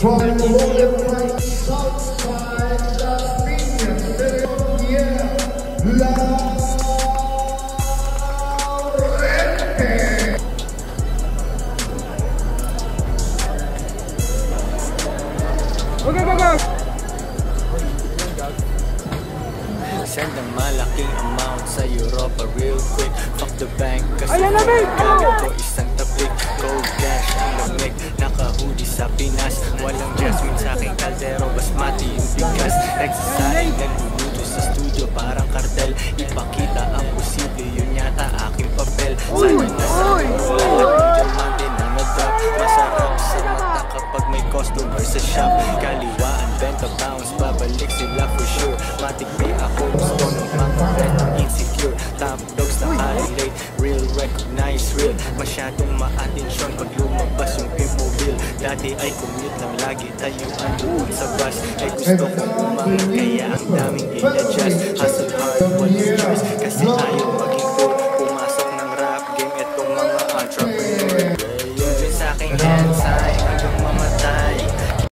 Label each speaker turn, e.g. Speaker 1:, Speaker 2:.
Speaker 1: From Royal Right Southside, Las Piñas, yeah, Laurente.
Speaker 2: Okay, go, go!
Speaker 3: Send ang malaking amount sa Europa real quick. Fuck the bank kasi
Speaker 2: ayan na, babe!
Speaker 3: gamit ko isang tapik. Gold cash ang lamig, naka-hoodie sa Pinas. Walang jasmine sa aking kaldero, basmati yung bigas. Nagsasaing, nagluluto sa studio parang kartel. Ipakita ang posible, yun yata aking papel. Sana nasa diamante na nag-drop. Masarap sa mata kapag may customer sa shop. Kaliwaan, benta bounce, babalik sila for sure. Matik pay ako, gusto ng mga benta insecure. Top dogs na relate, real recognize real. Masyadong ma-atensyon pag lumabas yung pimobile. Dati ay commute lang lagi, tayo ang doon sa bus. Ay gusto kong umangat kaya ang daming in-adjust. Hustle